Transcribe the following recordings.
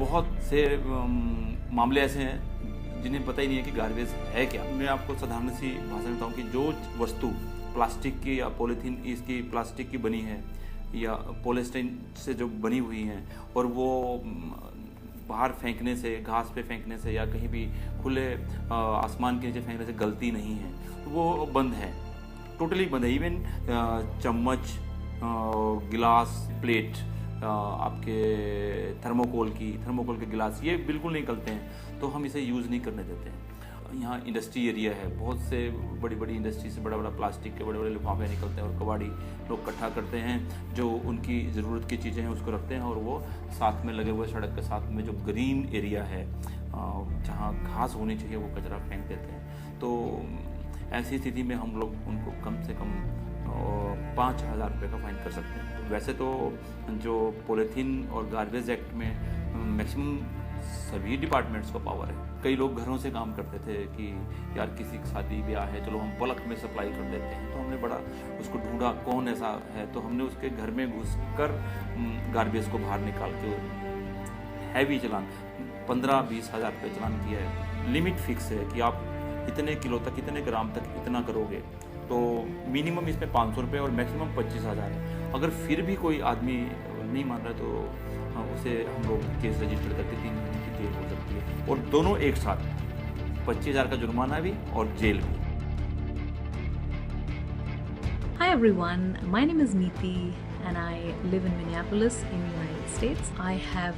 बहुत से मामले ऐसे हैं जिन्हें पता ही नहीं है कि गार्बेज है क्या। मैं आपको साधारण सी भाषा में बताऊँ कि जो वस्तु प्लास्टिक की या पॉलीथीन इसकी प्लास्टिक की बनी है या पॉलीस्टाइन से जो बनी हुई हैं और वो बाहर फेंकने से, घास पे फेंकने से या कहीं भी खुले आसमान के नीचे फेंकने से गलती नहीं है, तो वो बंद है, टोटली बंद है। इवन चम्मच, गिलास, प्लेट, आपके थर्मोकोल के गिलास, ये बिल्कुल नहीं निकलते हैं, तो हम इसे यूज़ नहीं करने देते हैं। यहाँ इंडस्ट्री एरिया है, बहुत से बड़ी बड़ी इंडस्ट्री से बड़ा प्लास्टिक के बड़े लिफाफे निकलते हैं और कबाड़ी लोग इकट्ठा करते हैं, जो उनकी ज़रूरत की चीज़ें हैं उसको रखते हैं और वो साथ में लगे हुए सड़क के साथ में जो ग्रीन एरिया है जहाँ घास होनी चाहिए वो कचरा फेंक देते हैं। तो ऐसी स्थिति में हम लोग उनको कम से कम 5,000 रुपये का फाइन कर सकते हैं। वैसे तो जो पॉलीथीन और गार्बेज एक्ट में मैक्सिमम सभी डिपार्टमेंट्स को पावर है। कई लोग घरों से काम करते थे कि यार किसी की शादी ब्याह है, चलो हम बल्क में सप्लाई कर देते हैं, तो हमने बड़ा उसको ढूंढा कौन ऐसा है, तो हमने उसके घर में घुसकर गार्बेज को बाहर निकाल के हैवी चलान 15-20 हज़ार रुपये चलान किया है। लिमिट फिक्स है कि आप इतने किलो तक, इतने ग्राम तक इतना करोगे, तो मिनिमम इसमें 500 रुपये और मैक्सिमम 25,000 है। अगर फिर भी कोई आदमी नहीं मान रहा तो उसे हम लोग केस रजिस्टर करके 3 महीने की जेल हो सकती है, और दोनों एक साथ 25,000 का जुर्माना भी और जेल भी। Hi everyone, my name is Neeti and I live in Minneapolis in the United States. I have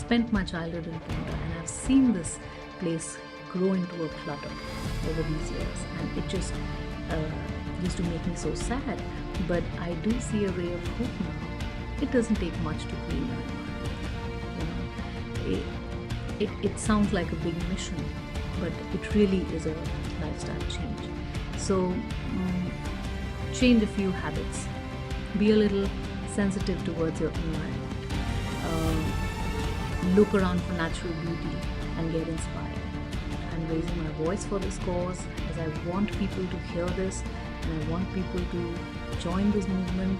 spent my childhood in Ponta and I've seen this place grow into a clutter over these years, and it just used to make me so sad, but I do see a ray of hope now. It doesn't take much to clean our environment. You know, it sounds like a big mission, but it really is a lifestyle change. So change a few habits, be a little sensitive towards your environment, look around for natural beauty and get inspired. I'm raising my voice for this cause as I want people to hear this, and I want people to join this movement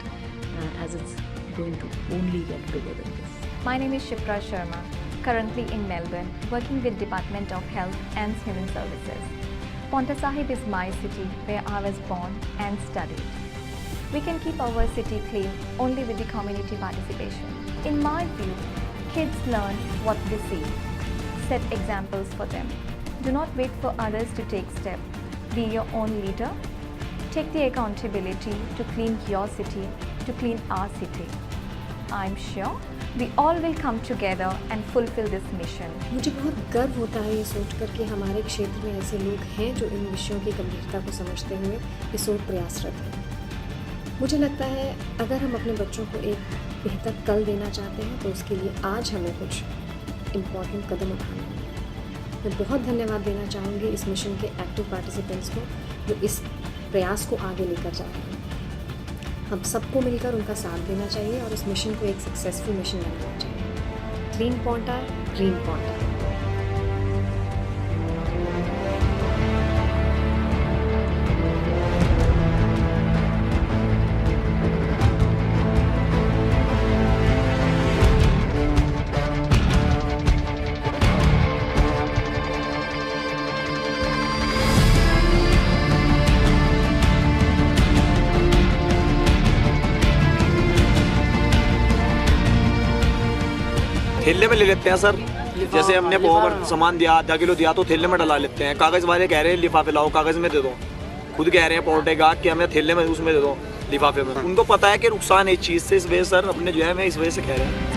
as it's going to only get bigger than this. My name is Shipra Sharma, currently in Melbourne, working with Department of Health and Human Services. Ponta Sahib is my city where I was born and studied. We can keep our city clean only with the community participation. In my view, kids learn what they see. Set examples for them. Do not wait for others to take steps. Be your own leader. Take the accountability to clean your city, to clean our city. I'm sure we all will come together and fulfill this mission. मुझे बहुत गर्व होता है ये सोचकर कि हमारे क्षेत्र में ऐसे लोग हैं जो इन विषयों की गंभीरता को समझते हुए इस ओर प्रयासरत हैं। मुझे लगता है अगर हम अपने बच्चों को एक बेहतर कल देना चाहते हैं तो उसके लिए आज हमें कुछ इम्पॉर्टेंट कदम उठाने हैं। मैं बहुत धन्यवाद देना चाहूँगी इस मिशन के एक्टिव पार्टिसिपेंट्स को जो इस प्रयास को आगे लेकर जा रहे हैं। हम सबको मिलकर उनका साथ देना चाहिए और इस मिशन को एक सक्सेसफुल मिशन बनाना चाहिए। Clean Paonta, green Paonta. थैले में ले लेते हैं सर, जैसे हमने बहुत सामान दिया, आधा किलो दिया तो थैले में डला लेते हैं। कागज़ वाले कह रहे हैं लिफाफे लाओ, कागज़ में दे दो, खुद कह रहे हैं पोर्टे का कि हमें थैले में उसमें दे दो, लिफाफे में। उनको पता है कि नुकसान है इस चीज़ से, इस वजह सर अपने जो है मैं इस वजह से कह रहे हैं।